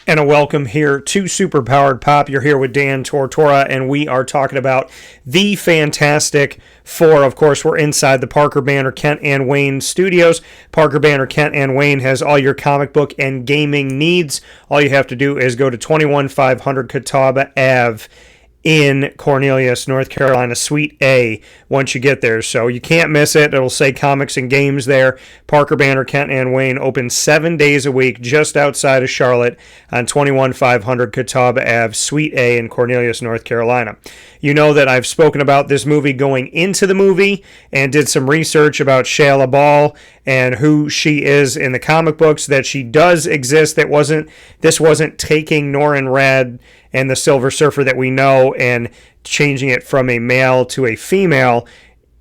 And a welcome here to Superpowered Pop. You're here with Dan Tortora, and we are talking about the Fantastic Four. Of course, we're inside the Parker Banner Kent and Wayne studios. Parker Banner Kent and Wayne has all your comic book and gaming needs. All you have to do is go to 21500 Catawba Ave in Cornelius, North Carolina, Suite A, once you get there. So you can't miss it. It'll say comics and games there. Parker Banner, Kent and Wayne open 7 days a week just outside of Charlotte on 21500 Catawba Ave, Suite A in Cornelius, North Carolina. You know that I've spoken about this movie going into the movie and did some research about Shia LaBeouf and who she is in the comic books, that she does exist. This wasn't taking Norrin Radd and the Silver Surfer that we know and changing it from a male to a female.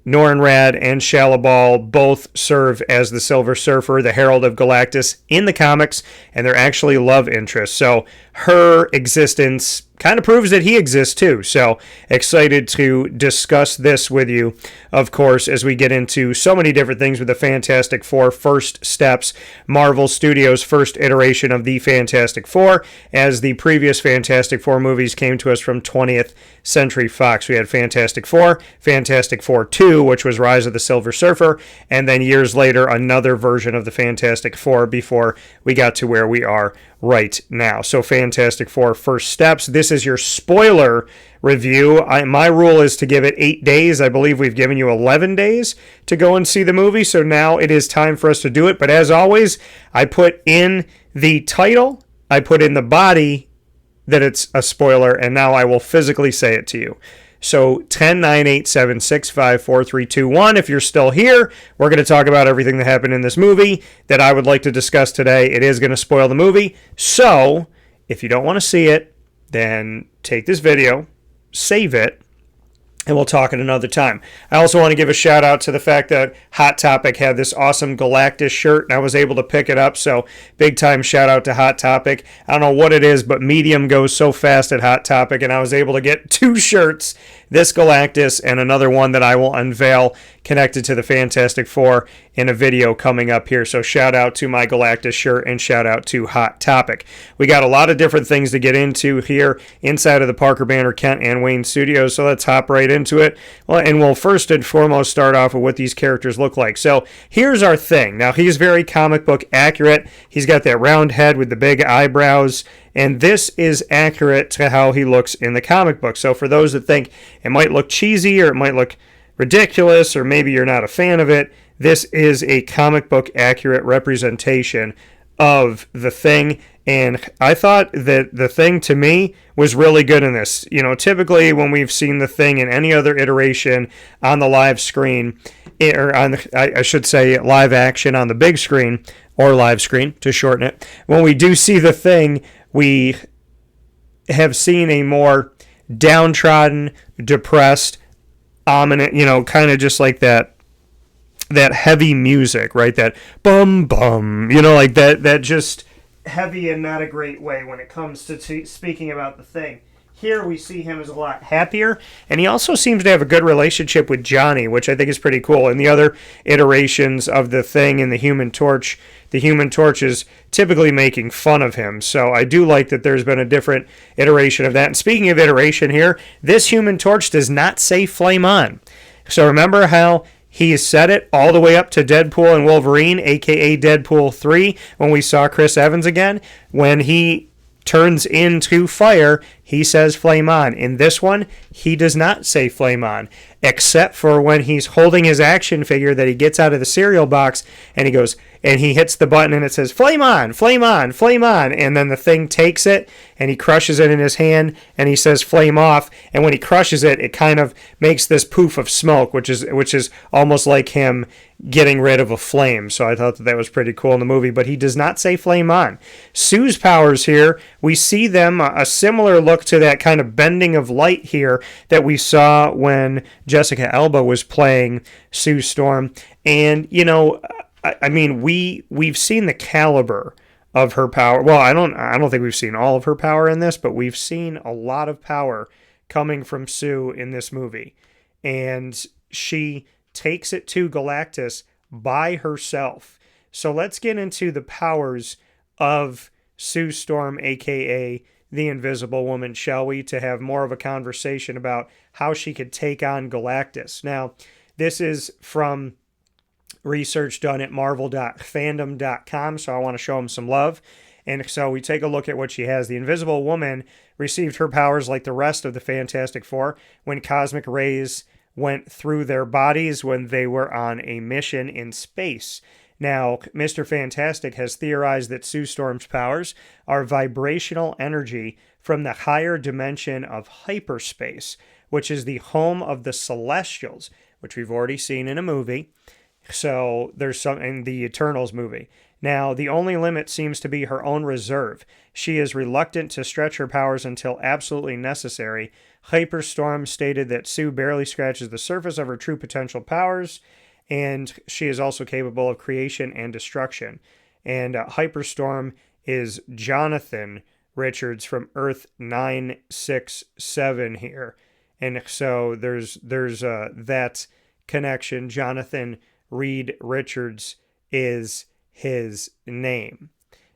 Norrin Radd and Shia LaBeouf both serve as the Silver Surfer, the Herald of Galactus in the comics, and they're actually love interests. So her existence kind of proves that he exists too. So excited to discuss this with you, of course, as we get into so many different things with the Fantastic Four First Steps, Marvel Studios' first iteration of the Fantastic Four, as the previous Fantastic Four movies came to us from 20th Century Fox. We had Fantastic Four 2, which was Rise of the Silver Surfer, and then years later another version of the Fantastic Four before we got to where we are right now. So Fantastic Four First Steps. This is your spoiler review. My rule is to give it 8 days. I believe we've given you 11 days to go and see the movie, so now it is time for us to do it. But as always, I put in the title, I put in the body that it's a spoiler, and now I will physically say it to you. So 10-9-8-7-6-5-4-3-2-1. If you're still here, we're going to talk about everything that happened in this movie that I would like to discuss today. It is going to spoil the movie. So if you don't want to see it, then take this video, save it, and we'll talk at another time. I also want to give a shout out to the fact that Hot Topic had this awesome Galactus shirt, and I was able to pick it up, so big time shout out to Hot Topic. I don't know what it is, but medium goes so fast at Hot Topic, and I was able to get 2 shirts, this Galactus and another one that I will unveil connected to the Fantastic Four in a video coming up here. So shout out to my Galactus shirt and shout out to Hot Topic. We got a lot of different things to get into here inside of the Parker Banner Kent and Wayne studios, so let's hop right into it. Well, and we'll first and foremost start off with what these characters look like. So here's our thing. Now, he's very comic book accurate. He's got that round head with the big eyebrows, and this is accurate to how he looks in the comic book. So for those that think it might look cheesy or it might look ridiculous or maybe you're not a fan of it, this is a comic book accurate representation of the Thing. And I thought that the Thing, to me, was really good in this. You know, typically when we've seen the Thing in any other iteration on the live screen, or on the, I should say live action on the big screen, or live screen to shorten it, when we do see the Thing, we have seen a more downtrodden, depressed, ominous, you know, kind of just like that heavy music, right? That bum bum, you know, like that just heavy and not a great way when it comes to speaking about the Thing. Here we see him as a lot happier, and he also seems to have a good relationship with Johnny, which I think is pretty cool. In the other iterations of the Thing and the Human Torch is typically making fun of him. So I do like that there's been a different iteration of that. And speaking of iteration here, this Human Torch does not say flame on. So remember how he said it all the way up to Deadpool and Wolverine, a.k.a. Deadpool 3, when we saw Chris Evans again. When he turns into fire, he says flame on. In this one, he does not say flame on, except for when he's holding his action figure that he gets out of the cereal box, and he goes, and he hits the button and it says flame on, flame on, flame on, and then the Thing takes it and he crushes it in his hand and he says flame off, and when he crushes it, it kind of makes this poof of smoke, which is almost like him getting rid of a flame. So I thought that was pretty cool in the movie, but he does not say flame on. Sue's powers here, we see them a similar look to that kind of bending of light here that we saw when Jessica Alba was playing Sue Storm. And, you know, I mean, we've seen the caliber of her power. Well, I don't think we've seen all of her power in this, but we've seen a lot of power coming from Sue in this movie. And she takes it to Galactus by herself. So let's get into the powers of Sue Storm, aka the Invisible Woman, shall we, to have more of a conversation about how she could take on Galactus. Now, this is from research done at marvel.fandom.com, so I want to show them some love. And so we take a look at what she has. The Invisible Woman received her powers like the rest of the Fantastic Four when cosmic rays went through their bodies when they were on a mission in space. Now, Mr. Fantastic has theorized that Sue Storm's powers are vibrational energy from the higher dimension of hyperspace, which is the home of the Celestials, which we've already seen in a movie. So there's some in the Eternals movie. Now, the only limit seems to be her own reserve. She is reluctant to stretch her powers until absolutely necessary. Hyperstorm stated that Sue barely scratches the surface of her true potential powers, and she is also capable of creation and destruction. And Hyperstorm is Jonathan Richards from Earth 967 here. And so there's that connection. Jonathan Reed Richards is his name.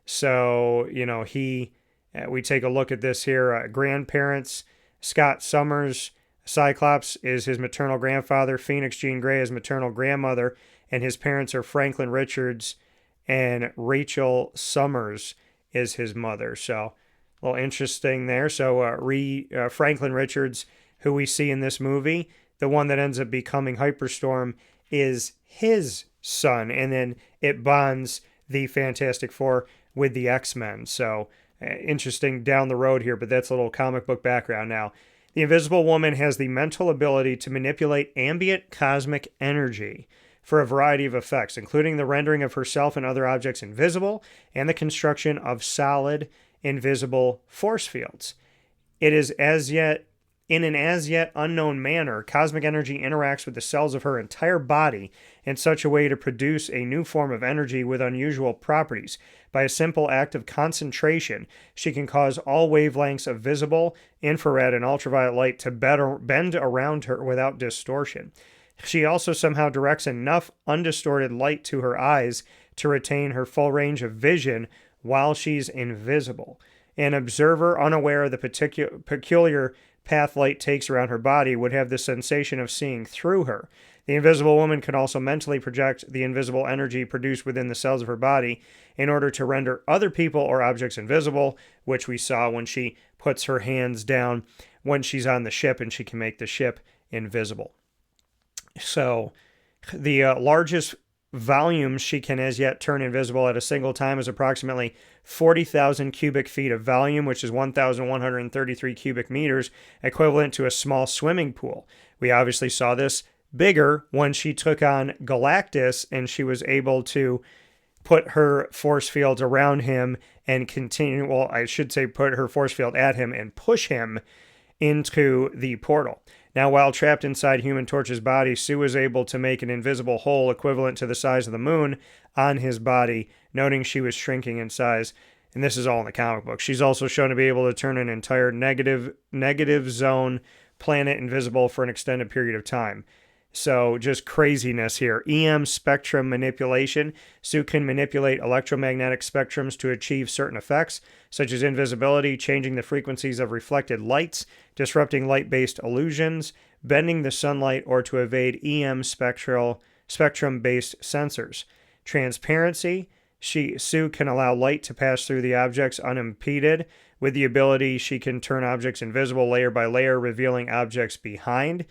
So, we take a look at this here. Grandparents, Scott Summers, Cyclops is his maternal grandfather, Phoenix Jean Grey is maternal grandmother, and his parents are Franklin Richards and Rachel Summers is his mother. So, a little interesting there. So, Franklin Richards, who we see in this movie, the one that ends up becoming Hyperstorm, is his son, and then it bonds the Fantastic Four with the X-Men. So, interesting down the road here, but that's a little comic book background now. The Invisible Woman has the mental ability to manipulate ambient cosmic energy for a variety of effects, including the rendering of herself and other objects invisible and the construction of solid, invisible force fields. It is in an as yet unknown manner, cosmic energy interacts with the cells of her entire body in such a way to produce a new form of energy with unusual properties. By a simple act of concentration, she can cause all wavelengths of visible, infrared, and ultraviolet light to bend around her without distortion. She also somehow directs enough undistorted light to her eyes to retain her full range of vision while she's invisible. An observer unaware of the peculiar path light takes around her body would have the sensation of seeing through her. The Invisible Woman can also mentally project the invisible energy produced within the cells of her body in order to render other people or objects invisible, which we saw when she puts her hands down when she's on the ship and she can make the ship invisible. So, the largest volume she can as yet turn invisible at a single time is approximately 40,000 cubic feet of volume, which is 1,133 cubic meters, equivalent to a small swimming pool. We obviously saw this bigger when she took on Galactus and she was able to put her force fields around him and continue, put her force field at him and push him into the portal. Now, while trapped inside Human Torch's body, Sue was able to make an invisible hole equivalent to the size of the moon on his body, noting she was shrinking in size. And this is all in the comic book. She's also shown to be able to turn an entire negative zone planet invisible for an extended period of time. So just craziness here. EM spectrum manipulation. Sue can manipulate electromagnetic spectrums to achieve certain effects, such as invisibility, changing the frequencies of reflected lights, disrupting light-based illusions, bending the sunlight, or to evade EM spectrum-based sensors. Transparency. Sue can allow light to pass through the objects unimpeded. With the ability, she can turn objects invisible layer by layer, revealing objects behind.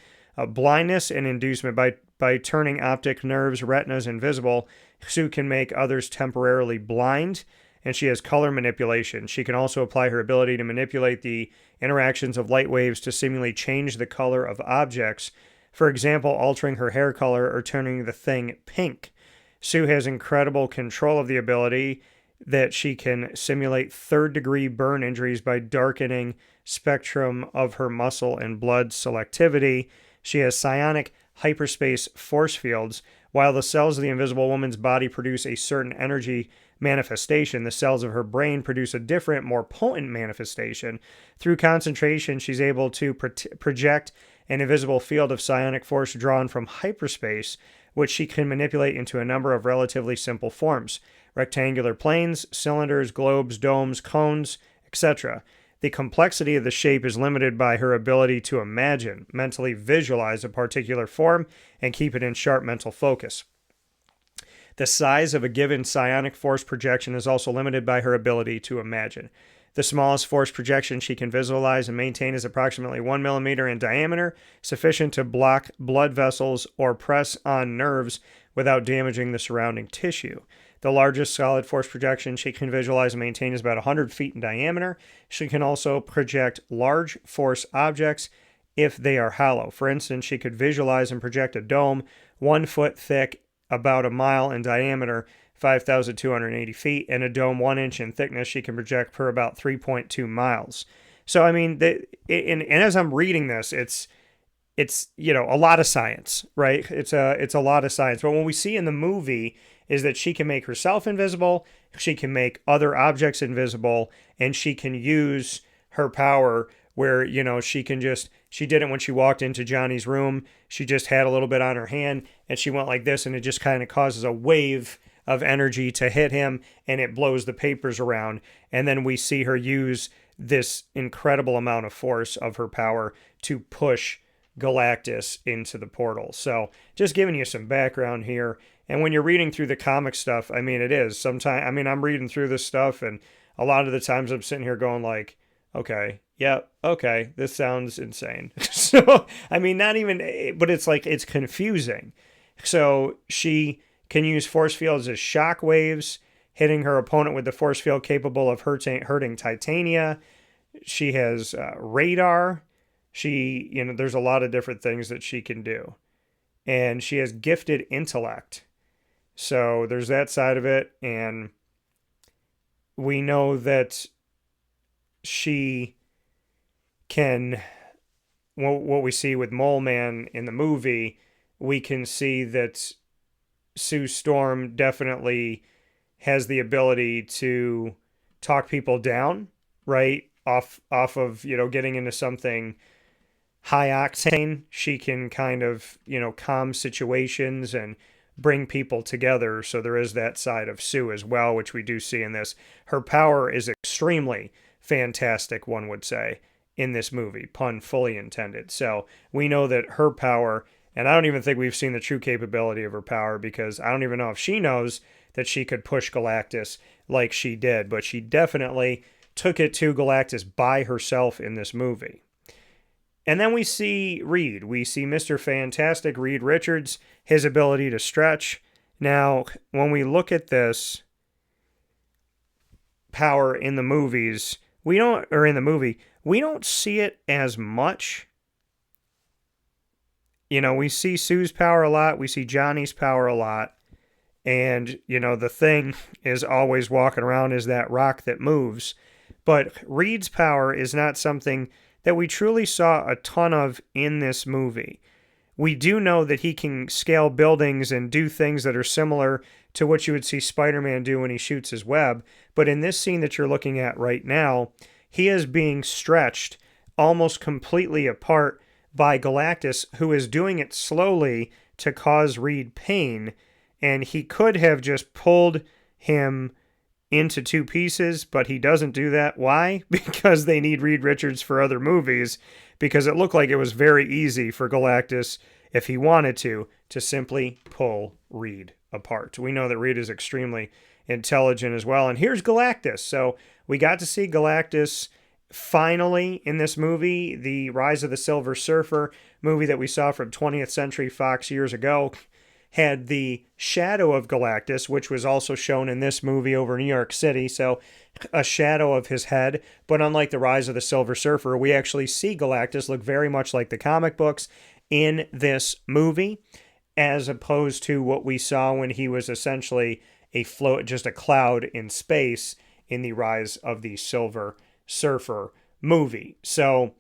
Blindness and inducement. By turning optic nerves, retinas invisible, Sue can make others temporarily blind, and she has color manipulation. She can also apply her ability to manipulate the interactions of light waves to seemingly change the color of objects, for example, altering her hair color or turning the thing pink. Sue has incredible control of the ability that she can simulate third-degree burn injuries by darkening spectrum of her muscle and blood selectivity. She has psionic hyperspace force fields. While the cells of the Invisible Woman's body produce a certain energy manifestation, the cells of her brain produce a different, more potent manifestation. Through concentration, she's able to project an invisible field of psionic force drawn from hyperspace, which she can manipulate into a number of relatively simple forms. rectangular planes, cylinders, globes, domes, cones, etc. The complexity of the shape is limited by her ability to imagine, mentally visualize a particular form, and keep it in sharp mental focus. The size of a given psionic force projection is also limited by her ability to imagine. The smallest force projection she can visualize and maintain is approximately 1 millimeter in diameter, sufficient to block blood vessels or press on nerves without damaging the surrounding tissue. The largest solid force projection she can visualize and maintain is about 100 feet in diameter. She can also project large force objects if they are hollow. For instance, she could visualize and project a dome 1 foot thick, about a mile in diameter, 5,280 feet, and a dome 1 inch in thickness she can project per about 3.2 miles. So, I mean, and as I'm reading this, it's a lot of science, right? It's a lot of science. But what we see in the movie is that she can make herself invisible, she can make other objects invisible, and she can use her power where, she did it when she walked into Johnny's room. She just had a little bit on her hand and she went like this, and it just kind of causes a wave of energy to hit him and it blows the papers around. And then we see her use this incredible amount of force of her power to push Galactus into the portal. So just giving you some background here. And when you're reading through the comic stuff, I mean, it is sometimes, I'm reading through this stuff and a lot of the times I'm sitting here going like, okay, yeah, okay, this sounds insane. So, not even, but it's like, it's confusing. So she can use force fields as shock waves, hitting her opponent with the force field capable of hurting Titania. She has radar. There's a lot of different things that she can do. And she has gifted intellect. So there's that side of it. And we know that she can, what we see with Mole Man in the movie, we can see that Sue Storm definitely has the ability to talk people down, right? Off of, getting into something high octane. She can kind of, calm situations and bring people together. So there is that side of Sue as well, which we do see in this. Her power is extremely fantastic, one would say, in this movie, pun fully intended. So we know that her power, and I don't even think we've seen the true capability of her power, because I don't even know if she knows that she could push Galactus like she did, but she definitely took it to Galactus by herself in this movie. And then we see Reed. We see Mr. Fantastic, Reed Richards, his ability to stretch. Now, when we look at this power in the movies, we don't see it as much. We see Sue's power a lot. We see Johnny's power a lot. And, the thing is always walking around as that rock that moves. But Reed's power is not something that we truly saw a ton of in this movie. We do know that he can scale buildings and do things that are similar to what you would see Spider-Man do when he shoots his web. But in this scene that you're looking at right now, he is being stretched almost completely apart by Galactus, who is doing it slowly to cause Reed pain. And he could have just pulled him into two pieces, but he doesn't do that. Why? Because they need Reed Richards for other movies, because it looked like it was very easy for Galactus, if he wanted to simply pull Reed apart. We know that Reed is extremely intelligent as well. And here's Galactus. So we got to see Galactus finally in this movie, the Rise of the Silver Surfer movie that we saw from 20th Century Fox years ago. Had the shadow of Galactus, which was also shown in this movie over New York City, so a shadow of his head. But unlike the Rise of the Silver Surfer, we actually see Galactus look very much like the comic books in this movie, as opposed to what we saw when he was essentially just a cloud in space in the Rise of the Silver Surfer movie. So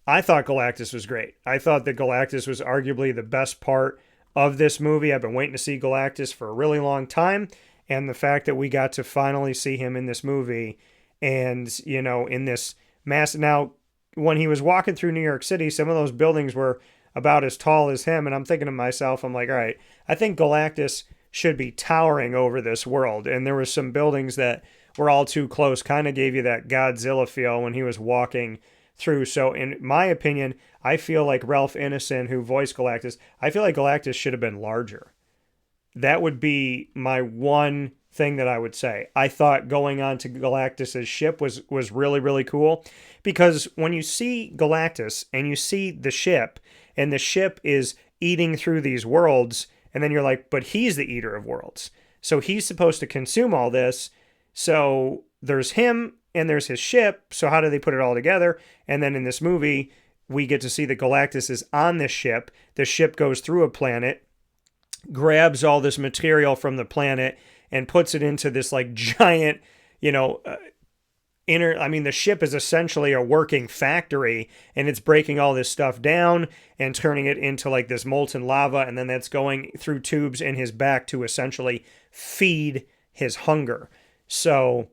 I thought Galactus was great. I thought that Galactus was arguably the best part of this movie. I've been waiting to see Galactus for a really long time, and the fact that we got to finally see him in this movie, and in this mass. Now, when he was walking through New York City, some of those buildings were about as tall as him, and I'm thinking to myself, I'm like, all right, I think Galactus should be towering over this world. And there were some buildings that were all too close, kind of gave you that Godzilla feel when he was walking through. So in my opinion, I feel like Ralph Ineson, who voiced Galactus, I feel like Galactus should have been larger. That would be my one thing that I would say. I thought going on to Galactus's ship was really, really cool, because when you see Galactus and you see the ship, and the ship is eating through these worlds, and then you're like, but he's the eater of worlds. So he's supposed to consume all this. So there's him and there's his ship. So how do they put it all together? And then in this movie, we get to see that Galactus is on this ship. The ship goes through a planet, grabs all this material from the planet, and puts it into this like giant, the ship is essentially a working factory, and it's breaking all this stuff down and turning it into like this molten lava, and then that's going through tubes in his back to essentially feed his hunger. So,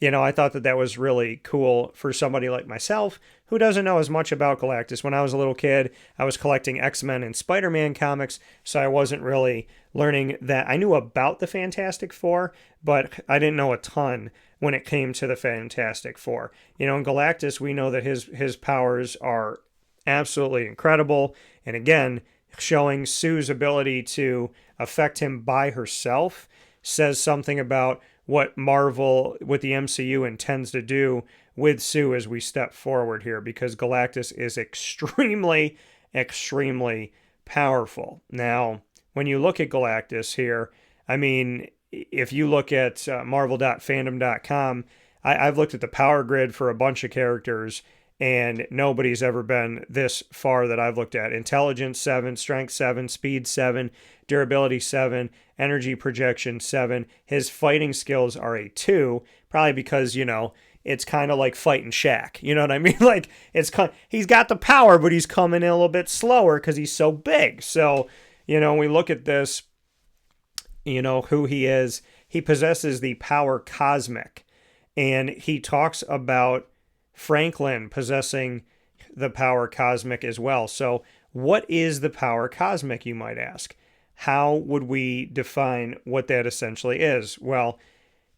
I thought that was really cool for somebody like myself who doesn't know as much about Galactus. When I was a little kid, I was collecting X-Men and Spider-Man comics, so I wasn't really learning that. I knew about the Fantastic Four, but I didn't know a ton when it came to the Fantastic Four. In Galactus, we know that his powers are absolutely incredible, and again, showing Sue's ability to affect him by herself says something about what Marvel, what the MCU intends to do with Sue as we step forward here, because Galactus is extremely, extremely powerful. Now, when you look at Galactus here, if you look at marvel.fandom.com, I've looked at the power grid for a bunch of characters, and nobody's ever been this far that I've looked at. Intelligence 7, Strength 7, Speed 7, Durability 7, Energy Projection 7. His fighting skills are a 2, probably because, it's kind of like fighting Shaq. You know what I mean? Like, he's got the power, but he's coming in a little bit slower because he's so big. So, we look at this, who he is. He possesses the power cosmic, and he talks about Franklin possessing the power cosmic as well. So what is the power cosmic, you might ask? How would we define what that essentially is? Well,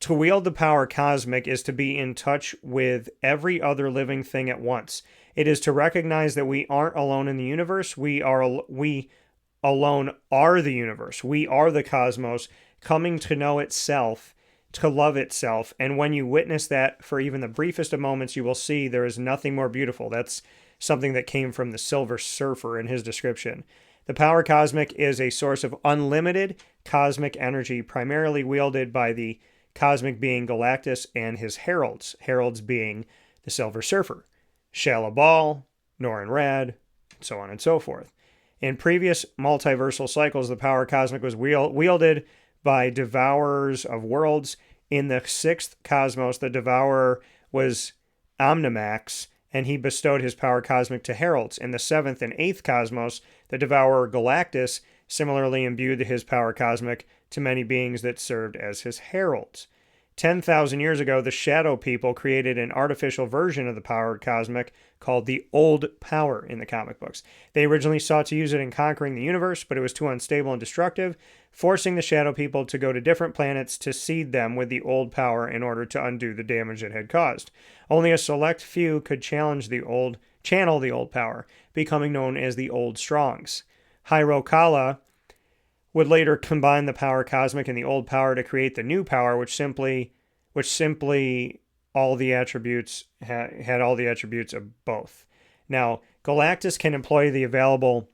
to wield the power cosmic is to be in touch with every other living thing at once. It is to recognize that we aren't alone in the universe. We alone are the universe. We are the cosmos coming to know itself, to love itself. And when you witness that for even the briefest of moments, you will see there is nothing more beautiful. That's something that came from the Silver Surfer in his description. The power cosmic is a source of unlimited cosmic energy, primarily wielded by the cosmic being Galactus and his heralds. Heralds being the Silver Surfer, Shala Bal, Norrin Radd, and so on and so forth. In previous multiversal cycles, the power cosmic was wielded by Devourers of Worlds. In the 6th Cosmos, the Devourer was Omnimax, and he bestowed his power cosmic to heralds. In the 7th and 8th Cosmos, the Devourer Galactus similarly imbued his power cosmic to many beings that served as his heralds. 10,000 years ago, the Shadow People created an artificial version of the power cosmic called the Old Power in the comic books. They originally sought to use it in conquering the universe, but it was too unstable and destructive, forcing the Shadow People to go to different planets to seed them with the Old Power in order to undo the damage it had caused. Only a select few could channel the Old Power, becoming known as the Old Strongs. Hyrokala would later combine the power cosmic and the old power to create the new power, which simply all the attributes had all the attributes of both. Now, Galactus can employ the available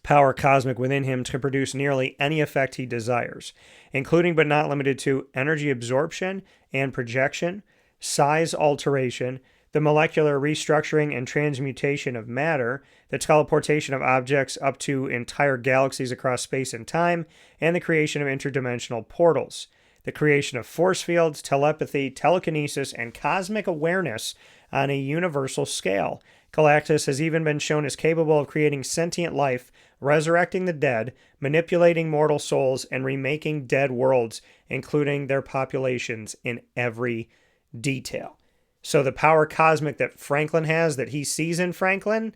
power cosmic within him to produce nearly any effect he desires, including but not limited to energy absorption and projection, size alteration, the molecular restructuring and transmutation of matter, the teleportation of objects up to entire galaxies across space and time, and the creation of interdimensional portals. The creation of force fields, telepathy, telekinesis, and cosmic awareness on a universal scale. Galactus has even been shown as capable of creating sentient life, resurrecting the dead, manipulating mortal souls, and remaking dead worlds, including their populations in every detail. So the power cosmic that Franklin has, that he sees in Franklin,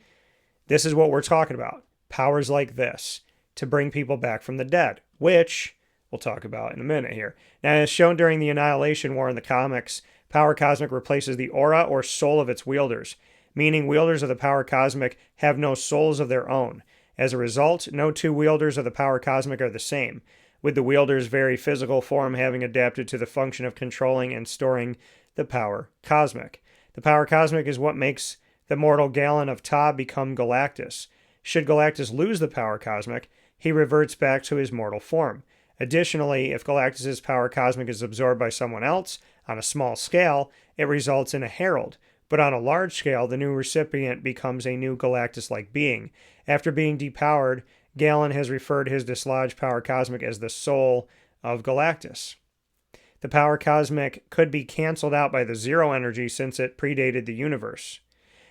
this is what we're talking about. Powers like this to bring people back from the dead, which we'll talk about in a minute here. Now, as shown during the Annihilation War in the comics, Power Cosmic replaces the aura or soul of its wielders, meaning wielders of the Power Cosmic have no souls of their own. As a result, no two wielders of the Power Cosmic are the same, with the wielder's very physical form having adapted to the function of controlling and storing the Power Cosmic. The Power Cosmic is what makes the mortal Galen of Ta become Galactus. Should Galactus lose the Power Cosmic, he reverts back to his mortal form. Additionally, if Galactus' Power Cosmic is absorbed by someone else, on a small scale, it results in a herald, but on a large scale, the new recipient becomes a new Galactus-like being. After being depowered, Galen has referred his dislodged Power Cosmic as the soul of Galactus. The Power Cosmic could be cancelled out by the Zero Energy since it predated the universe.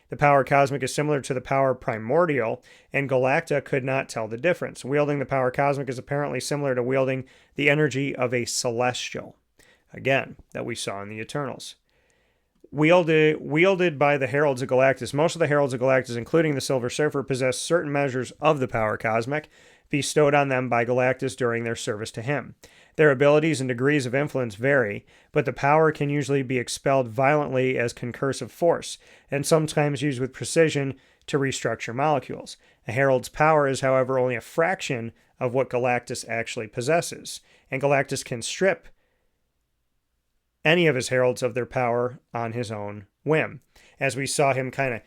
The Power Cosmic is similar to the Power Primordial, and Galacta could not tell the difference. Wielding the Power Cosmic is apparently similar to wielding the energy of a Celestial, again, that we saw in the Eternals. Wielded by the Heralds of Galactus, most of the Heralds of Galactus, including the Silver Surfer, possess certain measures of the Power Cosmic bestowed on them by Galactus during their service to him. Their abilities and degrees of influence vary, but the power can usually be expelled violently as concursive force, and sometimes used with precision to restructure molecules. A Herald's power is, however, only a fraction of what Galactus actually possesses, and Galactus can strip any of his Heralds of their power on his own whim. As we saw him kind of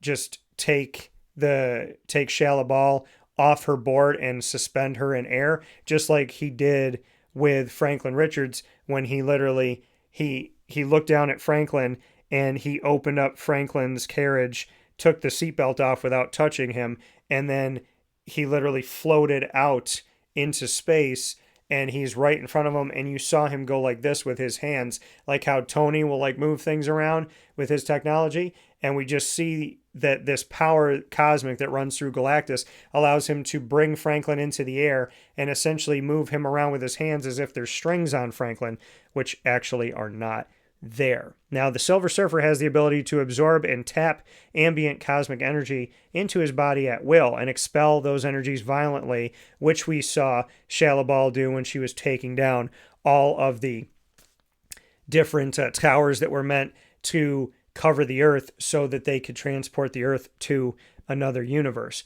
just take Shalabal off her board and suspend her in air, just like he did with Franklin Richards when he literally he looked down at Franklin and he opened up Franklin's carriage, took the seatbelt off without touching him, and then he literally floated out into space, and he's right in front of him, and you saw him go like this with his hands, like how Tony will like move things around with his technology, and we just see that this power cosmic that runs through Galactus allows him to bring Franklin into the air and essentially move him around with his hands as if there's strings on Franklin, which actually are not there. Now, the Silver Surfer has the ability to absorb and tap ambient cosmic energy into his body at will and expel those energies violently, which we saw Shalabal do when she was taking down all of the different towers that were meant to cover the Earth so that they could transport the Earth to another universe.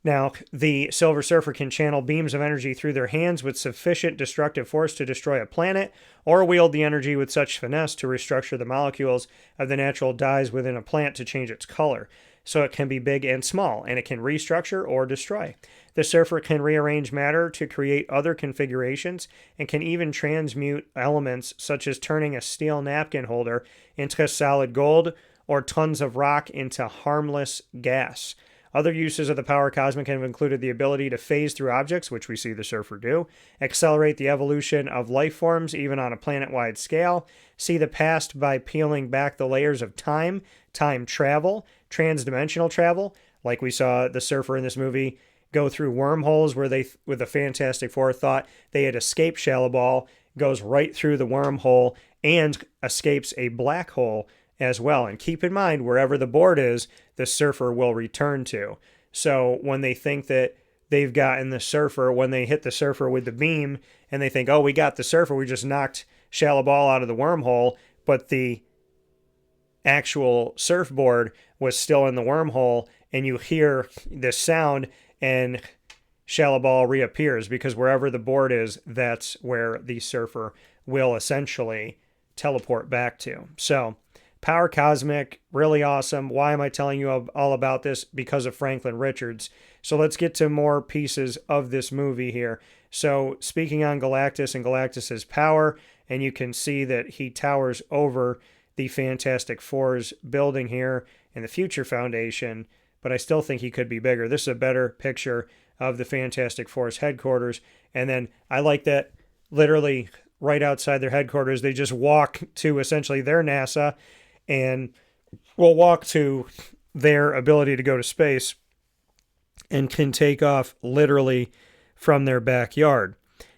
Now, the Silver Surfer can channel beams of energy through their hands with sufficient destructive force to destroy a planet, or wield the energy with such finesse to restructure the molecules of the natural dyes within a plant to change its color. So it can be big and small, and it can restructure or destroy. The Surfer can rearrange matter to create other configurations, and can even transmute elements such as turning a steel napkin holder into solid gold, or tons of rock into harmless gas. Other uses of the Power Cosmic have included the ability to phase through objects, which we see the Surfer do, accelerate the evolution of life forms even on a planet-wide scale, see the past by peeling back the layers of time, time travel, transdimensional travel, like we saw the Surfer in this movie go through wormholes where they, with a Fantastic Four, thought they had escaped Shalabal, goes right through the wormhole and escapes a black hole as well. And keep in mind, wherever the board is, the Surfer will return to. So when they think that they've gotten the Surfer, when they hit the Surfer with the beam and they think, oh, we got the Surfer, we just knocked Shalabal out of the wormhole, but the actual surfboard was still in the wormhole, and you hear this sound and Shalabal reappears, because wherever the board is, that's where the Surfer will essentially teleport back to. So Power Cosmic, really awesome. Why am I telling you all about this? Because of Franklin Richards. So let's get to more pieces of this movie here. So speaking on Galactus and Galactus's power, and you can see that he towers over the Fantastic Four's building here in the Future Foundation, but I still think he could be bigger. This is a better picture of the Fantastic Four's headquarters. And then I like that literally right outside their headquarters, they just walk to essentially their NASA, and will walk to their ability to go to space and can take off literally from their backyard.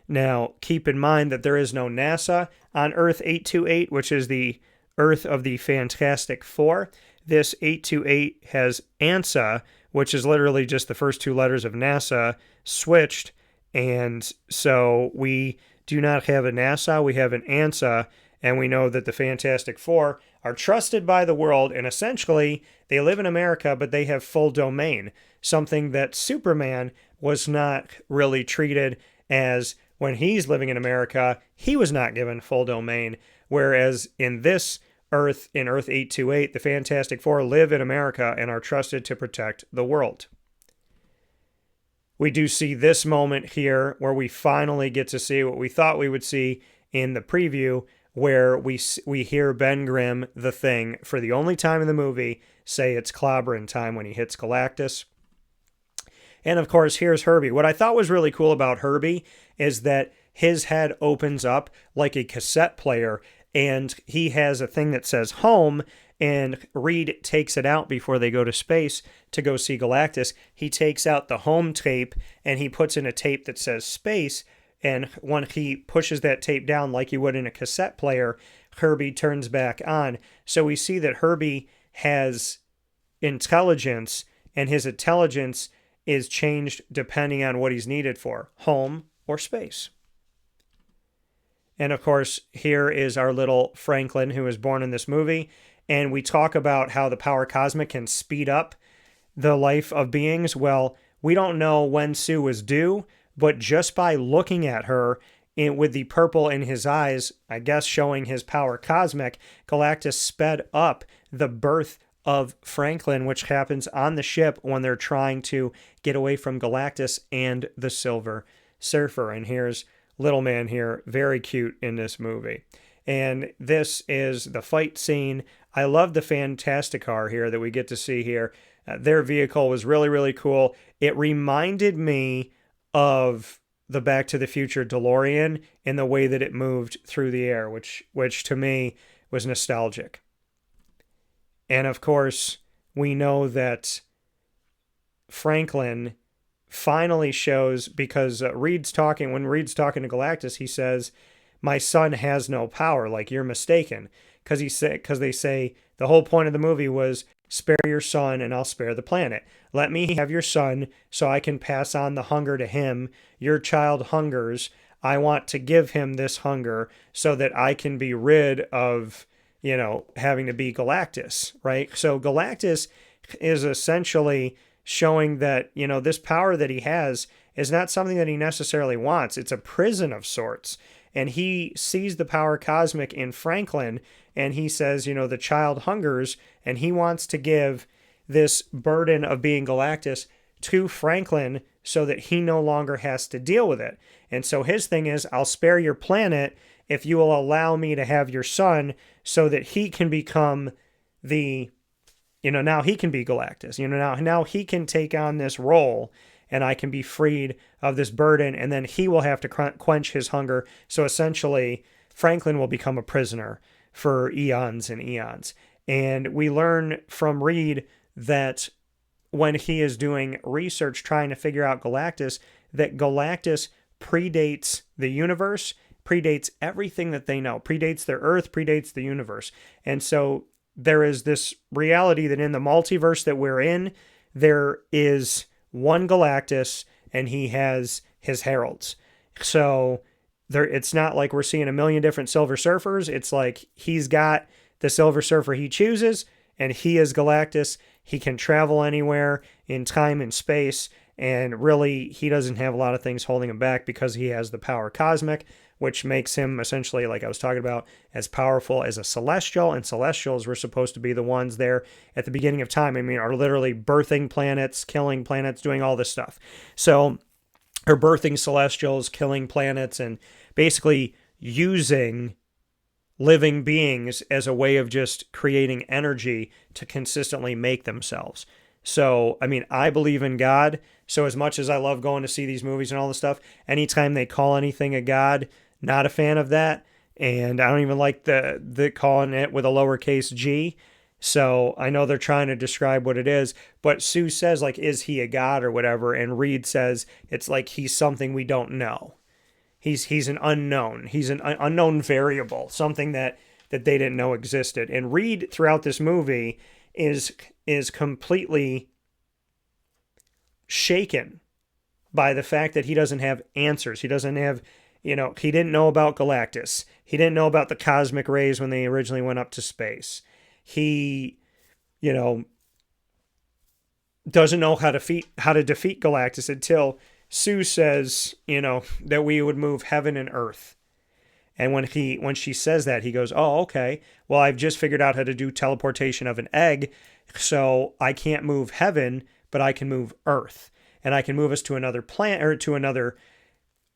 Now, keep in mind that there is no NASA on Earth 828, which is the Earth of the Fantastic Four. This 828 has ANSA, which is literally just the first two letters of NASA, switched, And so we do not have a NASA, we have an ANSA, and we know that the Fantastic Four are trusted by the world, and essentially they live in America, but they have full domain, something that Superman was not really treated as. When he's living in America, he was not given full domain, whereas in this Earth, in Earth 828, the Fantastic Four live in America and are trusted to protect the world. We do see this moment here where we finally get to see what we thought we would see in the preview, where we hear Ben Grimm, the Thing, for the only time in the movie, say it's clobbering time when he hits Galactus. And of course, here's Herbie. What I thought was really cool about Herbie is that his head opens up like a cassette player, and he has a thing that says home, and Reed takes it out before they go to space to go see Galactus. He takes out the home tape, and he puts in a tape that says space, and when he pushes that tape down like you would in a cassette player, Herbie turns back on. So we see that Herbie has intelligence, and his intelligence is changed depending on what he's needed for, home or space. And of course, here is our little Franklin, who was born in this movie, and we talk about how the power cosmic can speed up the life of beings. Well, we don't know when Sue was due, but just by looking at her with the purple in his eyes, I guess showing his power cosmic, Galactus sped up the birth of Franklin, which happens on the ship when they're trying to get away from Galactus and the Silver Surfer. And here's little man here, very cute in this movie. And this is the fight scene. I love the Fantastic Car here that we get to see here. Their vehicle was really, really cool. It reminded me of the Back to the Future DeLorean in the way that it moved through the air, which to me was nostalgic. And of course, we know that Franklin finally shows, because when Reed's talking to Galactus, he says, "My son has no power, like you're mistaken." Because they say the whole point of the movie was spare your son and I'll spare the planet. Let me have your son so I can pass on the hunger to him. Your child hungers. I want to give him this hunger so that I can be rid of, having to be Galactus, right? So Galactus is essentially showing that, this power that he has is not something that he necessarily wants. It's a prison of sorts. And he sees the power cosmic in Franklin, and he says, the child hungers, and he wants to give this burden of being Galactus to Franklin so that he no longer has to deal with it. And so his thing is, I'll spare your planet if you will allow me to have your son so that he can become now he can be Galactus. Now he can take on this role, and I can be freed of this burden, and then he will have to quench his hunger. So essentially, Franklin will become a prisoner for eons and eons. And we learn from Reed that when he is doing research trying to figure out Galactus, that Galactus predates the universe, predates everything that they know, predates their Earth, predates the universe. And so there is this reality that in the multiverse that we're in, there is one Galactus, and he has his heralds. So it's not like we're seeing a million different Silver Surfers. It's like he's got the Silver Surfer he chooses, and he is Galactus. He can travel anywhere in time and space, and really he doesn't have a lot of things holding him back because he has the power cosmic, which makes him essentially, like I was talking about, as powerful as a Celestial. And Celestials were supposed to be the ones there at the beginning of time. Are literally birthing planets, killing planets, doing all this stuff. So, or birthing Celestials, killing planets, and basically using living beings as a way of just creating energy to consistently make themselves. So, I believe in God. So as much as I love going to see these movies and all this stuff, anytime they call anything a God, not a fan of that. And I don't even like the calling it with a lowercase g. So I know they're trying to describe what it is, but Sue says, is he a god or whatever? And Reed says it's like he's something we don't know. He's an unknown. He's an unknown variable, something that they didn't know existed. And Reed throughout this movie is completely shaken by the fact that he doesn't have answers. He doesn't have, he didn't know about Galactus. He didn't know about the cosmic rays when they originally went up to space. He, doesn't know how to defeat Galactus until Sue says, that we would move heaven and earth. And when she says that, he goes, "Oh, okay. Well, I've just figured out how to do teleportation of an egg, so I can't move heaven, but I can move earth, and I can move us to another planet or to another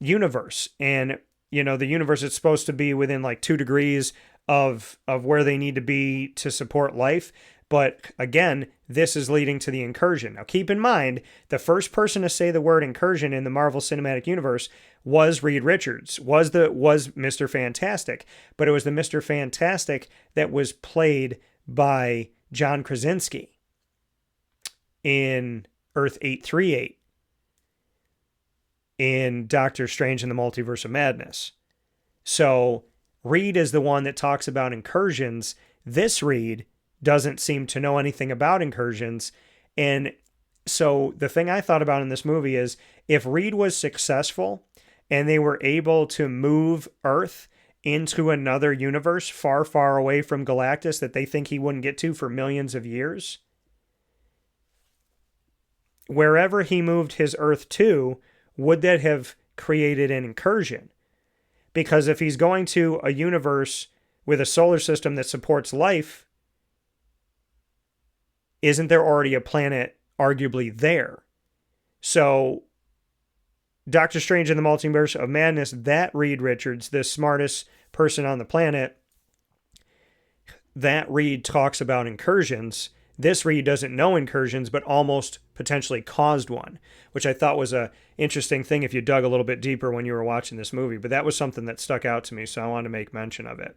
universe." And the universe is supposed to be within like 2 degrees of where they need to be to support life. But again, this is leading to the incursion. Now, keep in mind, the first person to say the word incursion in the Marvel Cinematic Universe was Reed Richards, was Mr. Fantastic. But it was the Mr. Fantastic that was played by John Krasinski in Earth 838 in Doctor Strange in the Multiverse of Madness. So Reed is the one that talks about incursions. This Reed doesn't seem to know anything about incursions. And so the thing I thought about in this movie is if Reed was successful and they were able to move Earth into another universe far, far away from Galactus that they think he wouldn't get to for millions of years, wherever he moved his Earth to, would that have created an incursion? Because if he's going to a universe with a solar system that supports life, isn't there already a planet arguably there? So Doctor Strange in the Multiverse of Madness, that Reed Richards, the smartest person on the planet, that Reed talks about incursions. This Reed doesn't know incursions, but almost potentially caused one, which I thought was a interesting thing if you dug a little bit deeper when you were watching this movie. But that was something that stuck out to me, so I wanted to make mention of it.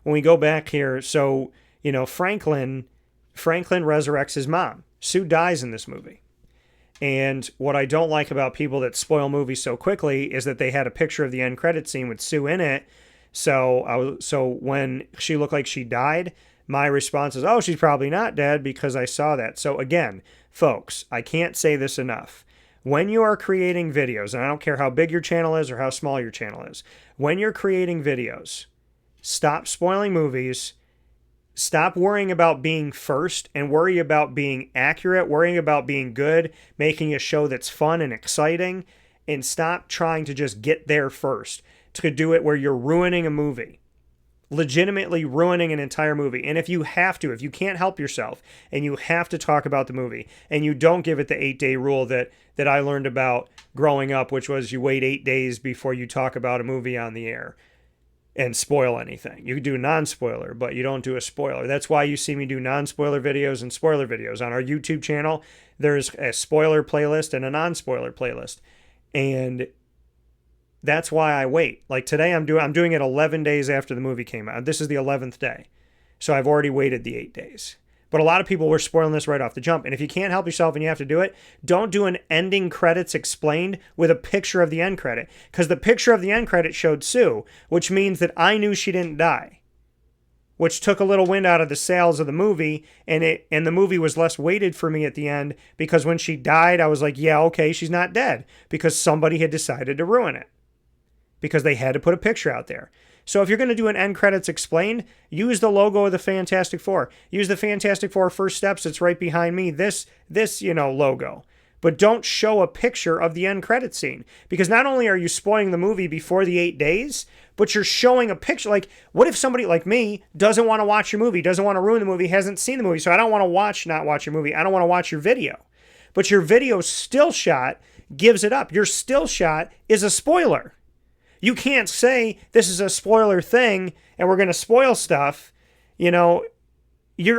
When we go back here, so, Franklin resurrects his mom. Sue dies in this movie. And what I don't like about people that spoil movies so quickly is that they had a picture of the end credit scene with Sue in it. So when she looked like she died, my response is, "Oh, she's probably not dead," because I saw that. So again, folks, I can't say this enough. When you are creating videos, and I don't care how big your channel is or how small your channel is, when you're creating videos, stop spoiling movies. Stop worrying about being first and worry about being accurate, worrying about being good, making a show that's fun and exciting, and stop trying to just get there first to do it where you're ruining a movie, legitimately ruining an entire movie. And if you can't help yourself and you have to talk about the movie and you don't give it the 8-day rule that I learned about growing up, which was you wait 8 days before you talk about a movie on the air and spoil anything. You do non-spoiler, but you don't do a spoiler. That's why you see me do non-spoiler videos and spoiler videos. On our YouTube channel, there's a spoiler playlist and a non-spoiler playlist. And that's why I wait. Like today, I'm doing it 11 days after the movie came out. This is the 11th day. So I've already waited the 8 days. But a lot of people were spoiling this right off the jump. And if you can't help yourself and you have to do it, don't do an ending credits explained with a picture of the end credit. Because the picture of the end credit showed Sue, which means that I knew she didn't die. Which took a little wind out of the sails of the movie. And the movie was less weighted for me at the end. Because when she died, I was like, yeah, okay, she's not dead. Because somebody had decided to ruin it. Because they had to put a picture out there. So if you're going to do an end credits explained, use the logo of the Fantastic Four. Use the Fantastic Four First Steps that's right behind me, this logo. But don't show a picture of the end credits scene. Because not only are you spoiling the movie before the 8 days, but you're showing a picture. Like, what if somebody like me doesn't want to watch your movie, doesn't want to ruin the movie, hasn't seen the movie, so I don't want to not watch your movie. I don't want to watch your video. But your video still shot gives it up. Your still shot is a spoiler. You can't say this is a spoiler thing and we're going to spoil stuff. You're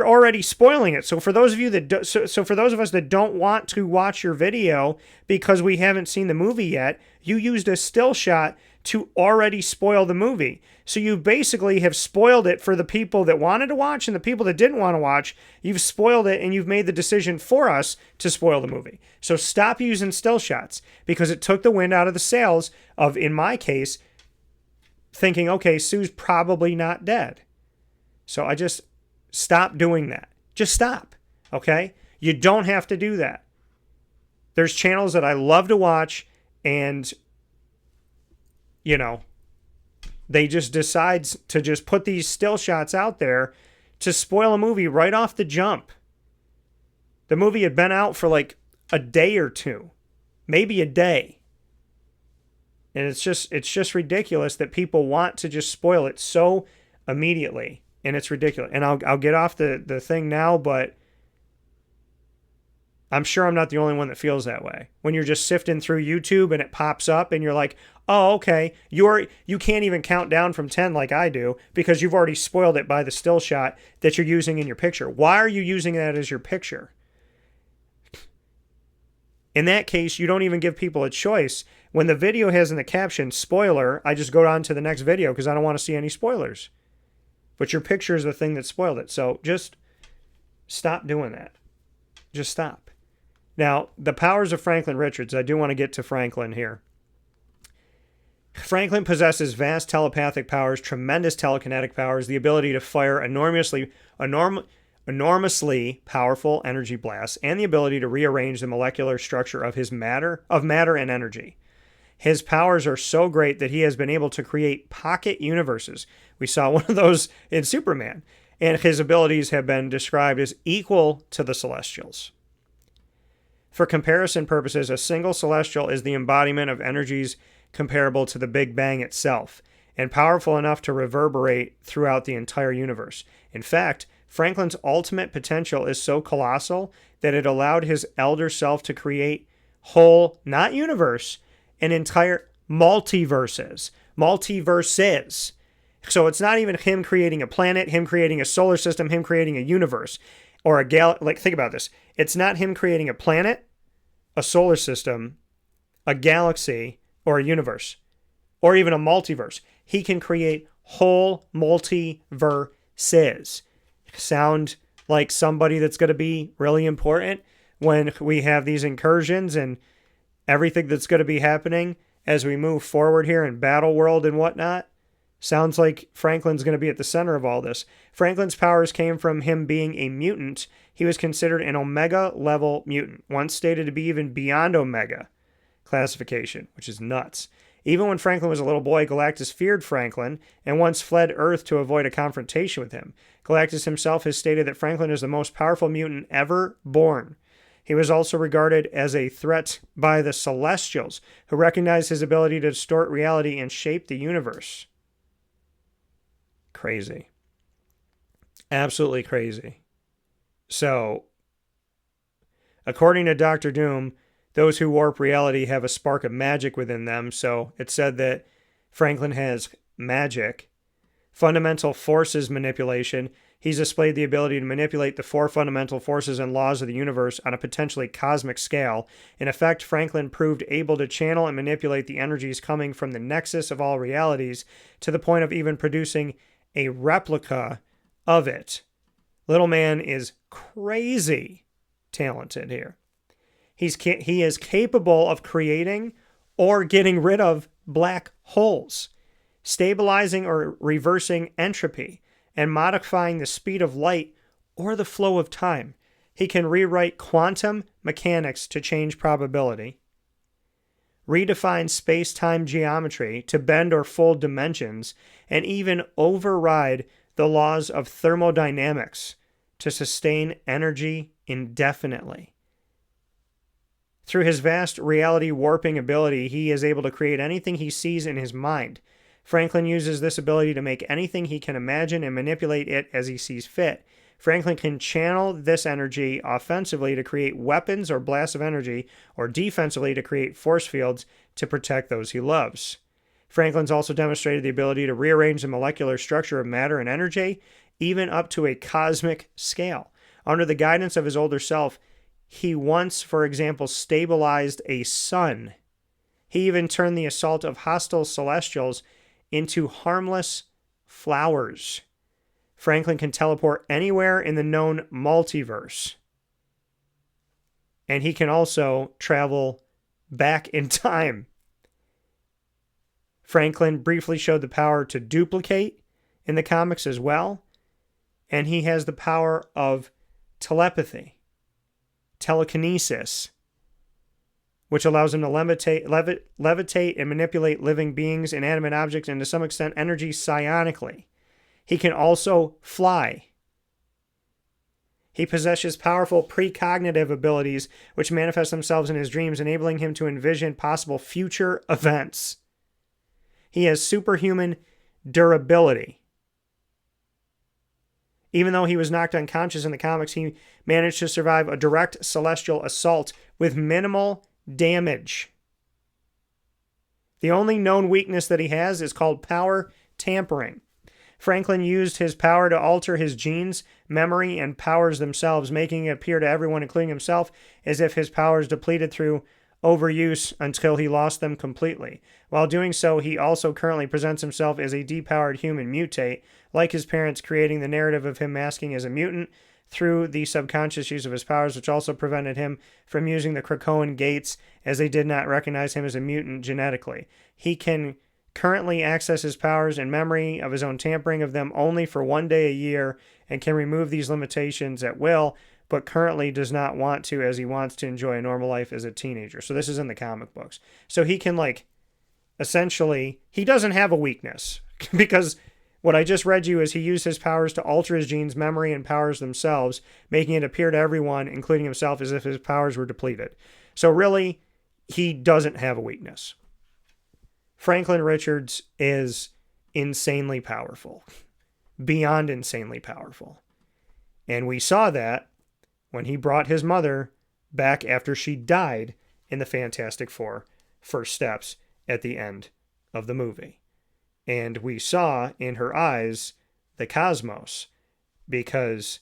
already spoiling it. So for those of you for those of us that don't want to watch your video because we haven't seen the movie yet, you used a still shot to already spoil the movie. So you basically have spoiled it for the people that wanted to watch and the people that didn't want to watch. You've spoiled it and you've made the decision for us to spoil the movie. So stop using still shots because it took the wind out of the sails of, in my case, thinking, okay, Sue's probably not dead. So I just stop doing that. Just stop, okay? You don't have to do that. There's channels that I love to watch, and, you know, they just decide to just put these still shots out there to spoil a movie right off the jump. The movie had been out for like a day or two, maybe a day. And it's just ridiculous that people want to just spoil it so immediately. And it's ridiculous. And I'll get off the thing now, but I'm sure I'm not the only one that feels that way. When you're just sifting through YouTube and it pops up and you're like, oh, okay, you can't even count down from 10 like I do because you've already spoiled it by the still shot that you're using in your picture. Why are you using that as your picture? In that case, you don't even give people a choice. When the video has in the caption, spoiler, I just go on to the next video because I don't want to see any spoilers. But your picture is the thing that spoiled it. So just stop doing that. Just stop. Now, the powers of Franklin Richards. I do want to get to Franklin here. Franklin possesses vast telepathic powers, tremendous telekinetic powers, the ability to fire enormously powerful energy blasts, and the ability to rearrange the molecular structure of matter and energy. His powers are so great that he has been able to create pocket universes. We saw one of those in Superman, and his abilities have been described as equal to the Celestials. For comparison purposes, a single Celestial is the embodiment of energies comparable to the Big Bang itself, and powerful enough to reverberate throughout the entire universe. In fact, Franklin's ultimate potential is so colossal that it allowed his elder self to create whole, not universe, an entire multiverses. So it's not even him creating a planet, him creating a solar system, him creating a universe, or a like, think about this. It's not him creating a planet, a solar system, a galaxy, or a universe, or even a multiverse. He can create whole multiverses. Sound like somebody that's going to be really important when we have these incursions and everything that's going to be happening as we move forward here in Battle World and whatnot? Sounds like Franklin's going to be at the center of all this. Franklin's powers came from him being a mutant. He was considered an Omega-level mutant, once stated to be even beyond Omega classification, which is nuts. Even when Franklin was a little boy, Galactus feared Franklin and once fled Earth to avoid a confrontation with him. Galactus himself has stated that Franklin is the most powerful mutant ever born. He was also regarded as a threat by the Celestials, who recognized his ability to distort reality and shape the universe. Crazy. Absolutely crazy. So, according to Dr. Doom, those who warp reality have a spark of magic within them, so it said that Franklin has magic. Fundamental forces manipulation. He's displayed the ability to manipulate the four fundamental forces and laws of the universe on a potentially cosmic scale. In effect, Franklin proved able to channel and manipulate the energies coming from the nexus of all realities to the point of even producing a replica of it. Little man is crazy talented here. He is capable of creating or getting rid of black holes, stabilizing or reversing entropy, and modifying the speed of light or the flow of time. He can rewrite quantum mechanics to change probability, redefine space-time geometry to bend or fold dimensions, and even override the laws of thermodynamics to sustain energy indefinitely. Through his vast reality warping ability, he is able to create anything he sees in his mind. Franklin uses this ability to make anything he can imagine and manipulate it as he sees fit. Franklin can channel this energy offensively to create weapons or blasts of energy, or defensively to create force fields to protect those he loves. Franklin's also demonstrated the ability to rearrange the molecular structure of matter and energy, even up to a cosmic scale. Under the guidance of his older self, he once, for example, stabilized a sun. He even turned the assault of hostile Celestials into harmless flowers. Franklin can teleport anywhere in the known multiverse. And he can also travel back in time. Franklin briefly showed the power to duplicate in the comics as well. And he has the power of telepathy, telekinesis, which allows him to levitate and manipulate living beings, inanimate objects, and to some extent energy psionically. He can also fly. He possesses powerful precognitive abilities, which manifest themselves in his dreams, enabling him to envision possible future events. He has superhuman durability. Even though he was knocked unconscious in the comics, he managed to survive a direct celestial assault with minimal damage. The only known weakness that he has is called power tampering. Franklin used his power to alter his genes, memory, and powers themselves, making it appear to everyone, including himself, as if his powers depleted through overuse until he lost them completely. While doing so, he also currently presents himself as a depowered human mutate, like his parents, creating the narrative of him masking as a mutant through the subconscious use of his powers, which also prevented him from using the Krakoan gates, as they did not recognize him as a mutant genetically. He can currently access his powers and memory of his own tampering of them only for 1 day a year and can remove these limitations at will, but currently does not want to, as he wants to enjoy a normal life as a teenager. So this is in the comic books. So he can, essentially, he doesn't have a weakness because what I just read you is he used his powers to alter his genes, memory, and powers themselves, making it appear to everyone, including himself, as if his powers were depleted. So really, he doesn't have a weakness. Franklin Richards is insanely powerful, beyond insanely powerful. And we saw that when he brought his mother back after she died in the Fantastic Four First Steps at the end of the movie. And we saw in her eyes the cosmos, because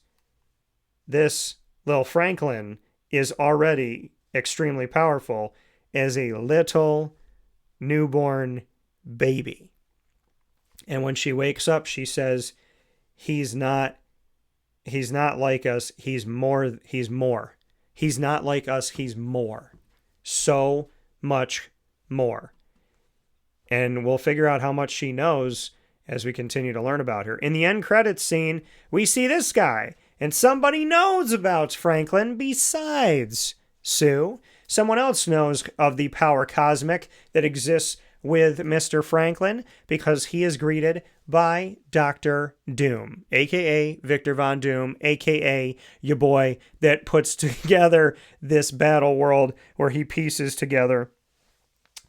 this little Franklin is already extremely powerful as a little newborn baby. And when she wakes up, she says, he's not like us, he's more. He's not like us, he's more. So much more. And we'll figure out how much she knows as we continue to learn about her. In the end credits scene, we see this guy, and somebody knows about Franklin besides Sue. Someone else knows of the power cosmic that exists with Mr. Franklin, because he is greeted by Dr. Doom, a.k.a. Victor Von Doom, a.k.a. your boy that puts together this battle world where he pieces together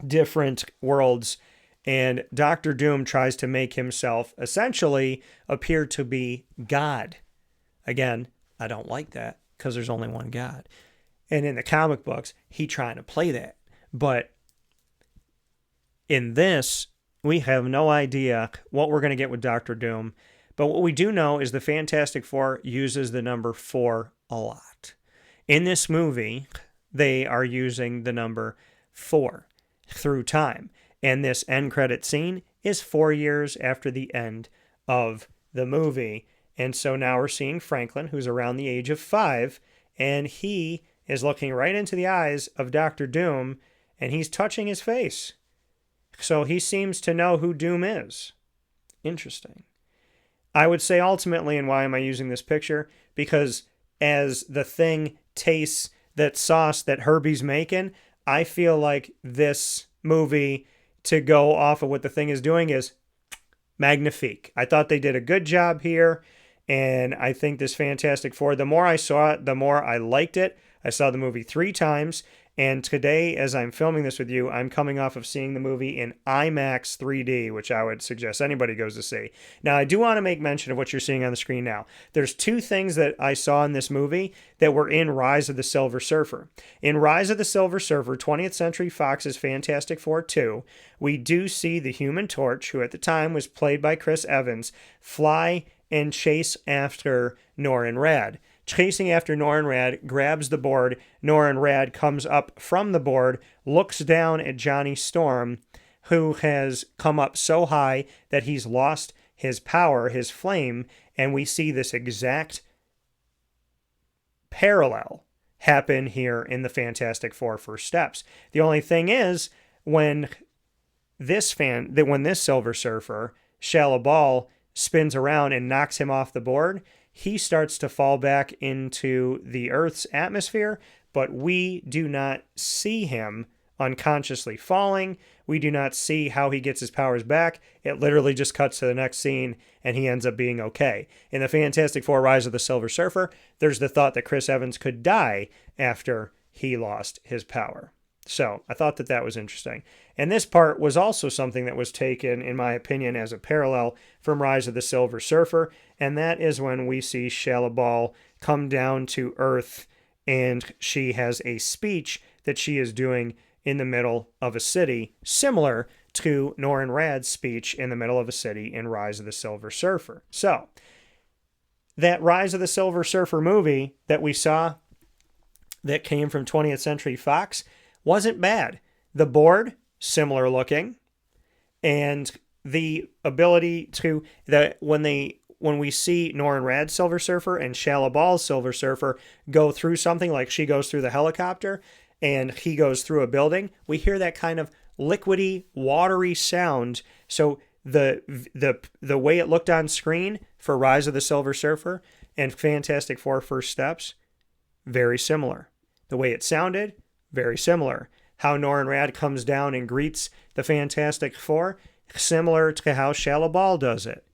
different worlds. And Dr. Doom tries to make himself essentially appear to be God. Again, I don't like that because there's only one God. And in the comic books, he trying to play that. But in this, we have no idea what we're going to get with Dr. Doom. But what we do know is the Fantastic Four uses the number 4 a lot. In this movie, they are using the number 4 through time. And this end credit scene is 4 years after the end of the movie. And so now we're seeing Franklin, who's around the age of 5, and he is looking right into the eyes of Dr. Doom, and he's touching his face. So he seems to know who Doom is. Interesting. I would say ultimately, and why am I using this picture? Because as the Thing tastes that sauce that Herbie's making, I feel like this movie, to go off of what the Thing is doing, is magnifique. I thought they did a good job here, and I think this Fantastic Four, the more I saw it, the more I liked it. I saw the movie 3 times, and today, as I'm filming this with you, I'm coming off of seeing the movie in IMAX 3D, which I would suggest anybody goes to see. Now, I do want to make mention of what you're seeing on the screen now. There's 2 things that I saw in this movie that were in Rise of the Silver Surfer. In Rise of the Silver Surfer, 20th Century Fox's Fantastic Four 2, we do see the Human Torch, who at the time was played by Chris Evans, fly and chase after Norrin Radd. Chasing after Norrin Radd, grabs the board. Norrin Radd comes up from the board, looks down at Johnny Storm, who has come up so high that he's lost his power, his flame, and we see this exact parallel happen here in the Fantastic Four First Steps. The only thing is, when this Silver Surfer, Shalla Ball, spins around and knocks him off the board, he starts to fall back into the Earth's atmosphere, but we do not see him unconsciously falling. We do not see how he gets his powers back. It literally just cuts to the next scene and he ends up being okay. In the Fantastic Four Rise of the Silver Surfer, there's the thought that Chris Evans could die after he lost his power. So I thought that that was interesting. And this part was also something that was taken, in my opinion, as a parallel from Rise of the Silver Surfer. And that is when we see Shallabal come down to Earth and she has a speech that she is doing in the middle of a city, similar to Norrin Radd's speech in the middle of a city in Rise of the Silver Surfer. So that Rise of the Silver Surfer movie that we saw that came from 20th Century Fox wasn't bad. The board, similar looking, and the ability to that when we see Norrin Radd's Silver Surfer and Shallabal's Silver Surfer go through something, like she goes through the helicopter and he goes through a building, we hear that kind of liquidy, watery sound. So the way it looked on screen for Rise of the Silver Surfer and Fantastic Four First Steps, very similar. The way it sounded, very similar. How Norrin Radd comes down and greets the Fantastic Four, similar to how Shallabal does it.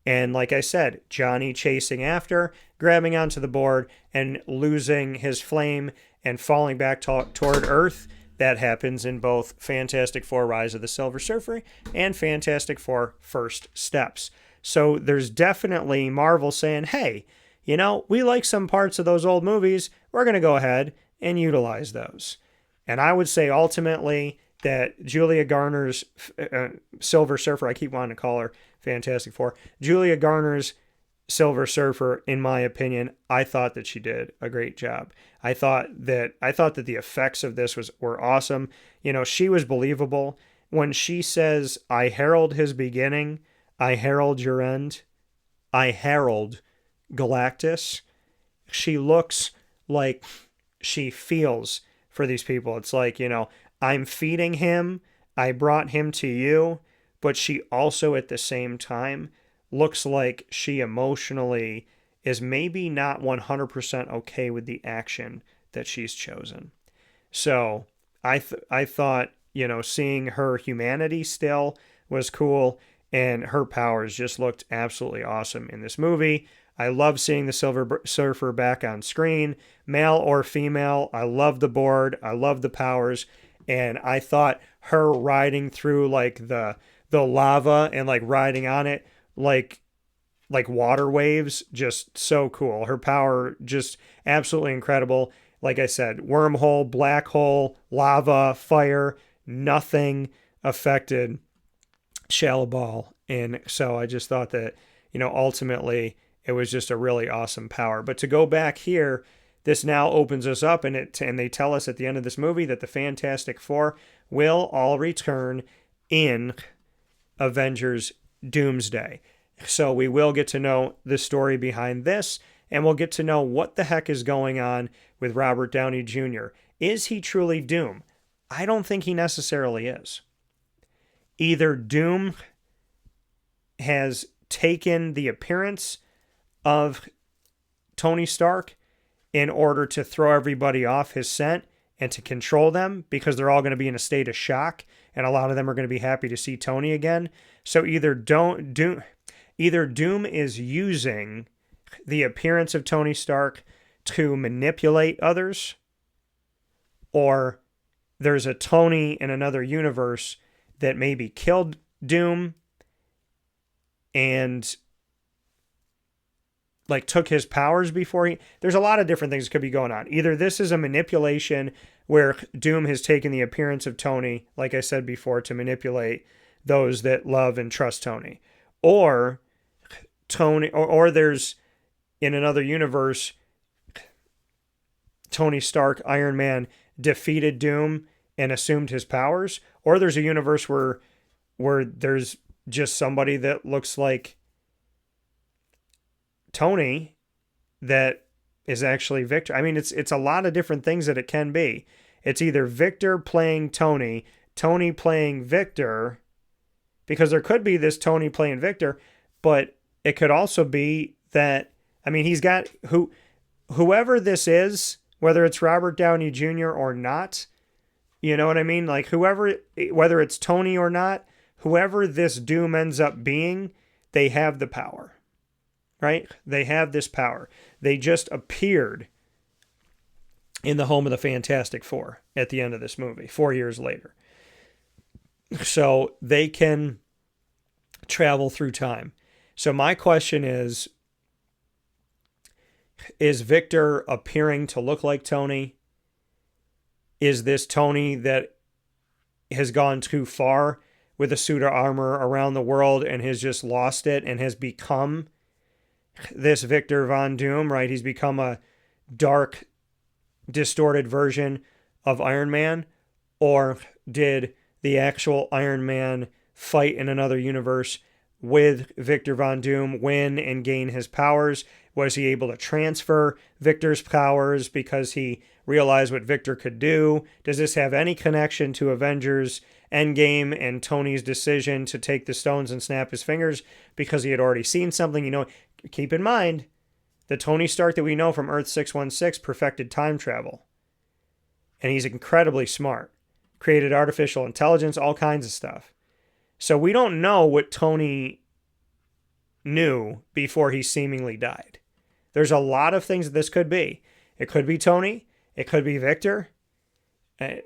And like I said, Johnny chasing after, grabbing onto the board, and losing his flame and falling back toward Earth. That happens in both Fantastic Four Rise of the Silver Surfer and Fantastic Four First Steps. So there's definitely Marvel saying, hey, you know, we like some parts of those old movies. We're going to go ahead and utilize those. And I would say ultimately that Julia Garner's Silver Surfer, I keep wanting to call her Fantastic Four, Julia Garner's Silver Surfer, in my opinion, I thought that she did a great job. I thought that the effects of this were awesome. You know, she was believable when she says, "I herald his beginning, I herald your end, I herald Galactus." She looks like she feels for these people. It's like, you know, I'm feeding him, I brought him to you, but she also at the same time looks like she emotionally is maybe not 100% okay with the action that she's chosen. So I thought, you know, seeing her humanity still was cool, and her powers just looked absolutely awesome in this movie. I love seeing the Silver Surfer back on screen, male or female. I love the board. I love the powers. And I thought her riding through like the lava and like riding on it like water waves, just so cool. Her power just absolutely incredible. Like I said, wormhole, black hole, lava, fire, nothing affected Shallabal. And so I just thought that, you know, ultimately it was just a really awesome power. But to go back here, this now opens us up, and they tell us at the end of this movie that the Fantastic Four will all return in Avengers Doomsday. So we will get to know the story behind this, and we'll get to know what the heck is going on with Robert Downey Jr. Is he truly Doom? I don't think he necessarily is. Either Doom has taken the appearance of Tony Stark in order to throw everybody off his scent and to control them, because they're all going to be in a state of shock, and a lot of them are going to be happy to see Tony again. So either Doom is using the appearance of Tony Stark to manipulate others, or there's a Tony in another universe that maybe killed Doom and like took his powers before he... There's a lot of different things that could be going on. Either this is a manipulation where Doom has taken the appearance of Tony, like I said before, to manipulate those that love and trust Tony. Or Tony, or there's, in another universe, Tony Stark, Iron Man, defeated Doom and assumed his powers. Or there's a universe where there's just somebody that looks like Tony that is actually Victor. I mean, it's a lot of different things that it can be. It's either Victor playing Tony, Tony playing Victor, because there could be this Tony playing Victor, but it could also be that, I mean, he's got whoever this is, whether it's Robert Downey Jr. or not. You know what I mean? Like whoever, whether it's Tony or not, whoever this Doom ends up being, they have the power, right? They have this power. They just appeared in the home of the Fantastic Four at the end of this movie, 4 years later. So they can travel through time. So my question is Victor appearing to look like Tony? Is this Tony that has gone too far with a suit of armor around the world and has just lost it and has become this Victor Von Doom, right? He's become a dark, distorted version of Iron Man? Or did the actual Iron Man fight in another universe with Victor Von Doom, win and gain his powers? Was he able to transfer Victor's powers because he realized what Victor could do? Does this have any connection to Avengers Endgame and Tony's decision to take the stones and snap his fingers because he had already seen something? You know, keep in mind, the Tony Stark that we know from Earth 616 perfected time travel. And he's incredibly smart. Created artificial intelligence, all kinds of stuff. So we don't know what Tony knew before he seemingly died. There's a lot of things that this could be. It could be Tony. It could be Victor.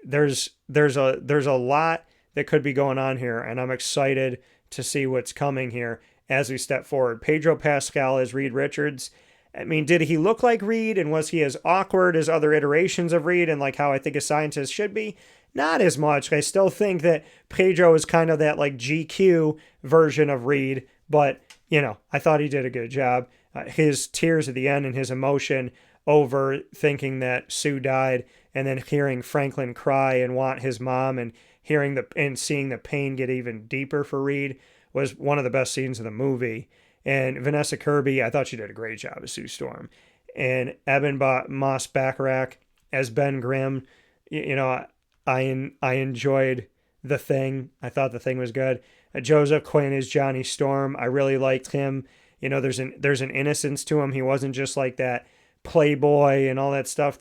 There's a lot that could be going on here, and I'm excited to see what's coming here as we step forward. Pedro Pascal as Reed Richards. I mean, did he look like Reed, and was he as awkward as other iterations of Reed, and like how I think a scientist should be? Not as much. I still think that Pedro is kind of that like GQ version of Reed, but, you know, I thought he did a good job. His tears at the end and his emotion over thinking that Sue died, and then hearing Franklin cry and want his mom, and hearing and seeing the pain get even deeper for Reed, was one of the best scenes of the movie. And Vanessa Kirby, I thought she did a great job as Sue Storm. And Eben Moss Bacharach as Ben Grimm, you know, I enjoyed The Thing. I thought The Thing was good. Joseph Quinn as Johnny Storm. I really liked him. You know, there's an innocence to him. He wasn't just like that playboy and all that stuff.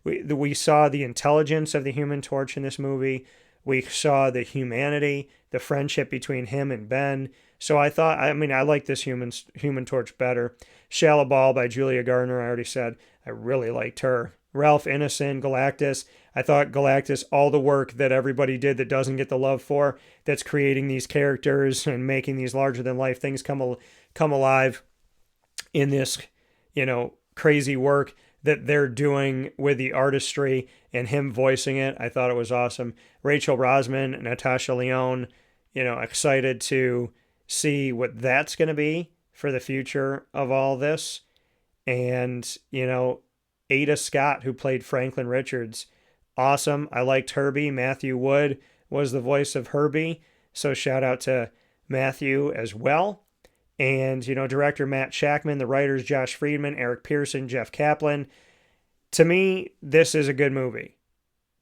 We saw the intelligence of the Human Torch in this movie. We saw the humanity, the friendship between him and Ben. So I like this Human Torch better. Shia LaBeouf by Julia Gardner, I already said. I really liked her. Ralph Ineson, Galactus. I thought Galactus, all the work that everybody did that doesn't get the love for, that's creating these characters and making these larger-than-life things come alive in this, you know, crazy work that they're doing with the artistry and him voicing it. I thought it was awesome. Rachel Brosnahan, Natasha Lyonne, you know, excited to see what that's going to be for the future of all this. And, you know, Ada Scott, who played Franklin Richards, awesome. I liked Herbie. Matthew Wood was the voice of Herbie. So shout out to Matthew as well. And, you know, director Matt Shackman, the writers Josh Friedman, Eric Pearson, Jeff Kaplan. To me, this is a good movie.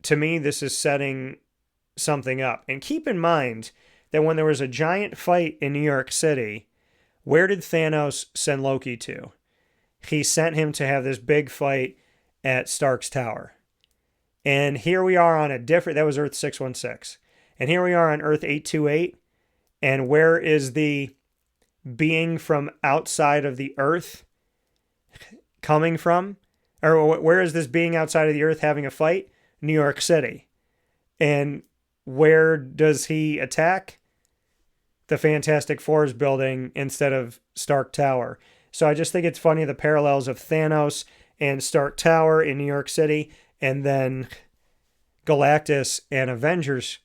To me, this is setting something up. And keep in mind that when there was a giant fight in New York City, where did Thanos send Loki to? He sent him to have this big fight at Stark's Tower. And here we are on that was Earth 616. And here we are on Earth 828. And where is the being from outside of the Earth coming from? Or where is this being outside of the Earth having a fight? New York City. And where does he attack? The Fantastic Four's building instead of Stark Tower. So I just think it's funny, the parallels of Thanos and Stark Tower in New York City, and then Galactus and Galactus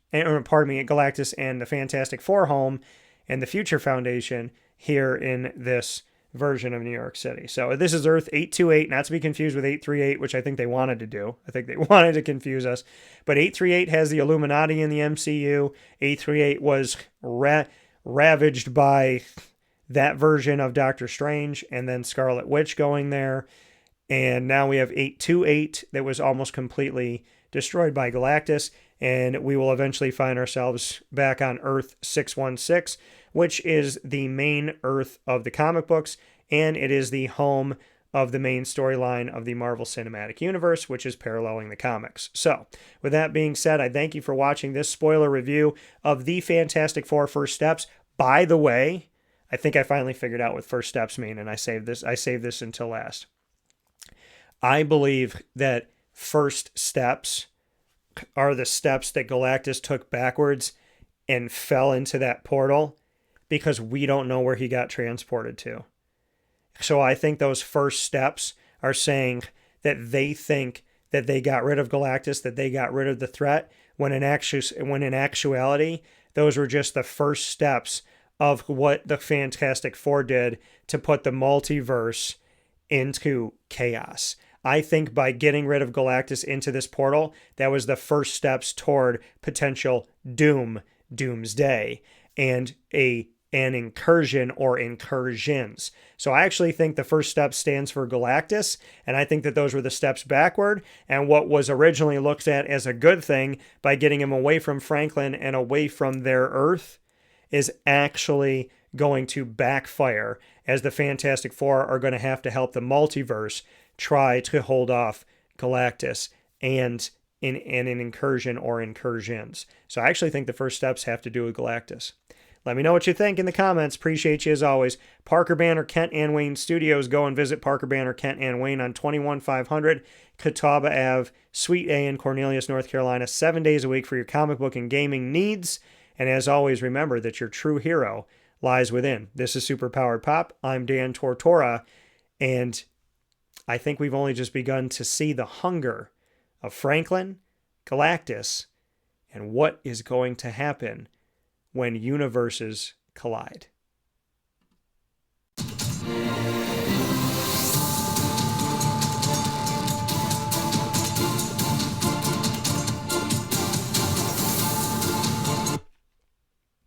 and the Fantastic Four home and the Future Foundation here in this version of New York City. So this is Earth 828, not to be confused with 838, which I think they wanted to do. I think they wanted to confuse us. But 838 has the Illuminati in the MCU. 838 was ravaged by that version of Doctor Strange and then Scarlet Witch going there. And now we have 828 that was almost completely destroyed by Galactus. And we will eventually find ourselves back on Earth 616, which is the main Earth of the comic books. And it is the home of the main storyline of the Marvel Cinematic Universe, which is paralleling the comics. So, with that being said, I thank you for watching this spoiler review of the Fantastic Four First Steps. By the way, I think I finally figured out what first steps mean, and I saved this until last. I believe that first steps are the steps that Galactus took backwards and fell into that portal because we don't know where he got transported to. So I think those first steps are saying that they think that they got rid of Galactus, that they got rid of the threat, when in actuality, those were just the first steps of what the Fantastic Four did to put the multiverse into chaos. I think by getting rid of Galactus into this portal, that was the first steps toward potential doomsday, and an incursion or incursions. So I actually think the first step stands for Galactus, and I think that those were the steps backward, and what was originally looked at as a good thing by getting him away from Franklin and away from their Earth is actually going to backfire, as the Fantastic Four are going to have to help the multiverse try to hold off Galactus and in an incursion or incursions. So I actually think the first steps have to do with Galactus. Let me know what you think in the comments. Appreciate you as always. Parker Banner, Kent and Wayne Studios. Go and visit Parker Banner, Kent and Wayne on 21500 Catawba Ave, Suite A in Cornelius, North Carolina, 7 days a week for your comic book and gaming needs. And as always, remember that your true hero lies within. This is Superpowered Pop. I'm Dan Tortora, and I think we've only just begun to see the hunger of Franklin, Galactus, and what is going to happen when universes collide.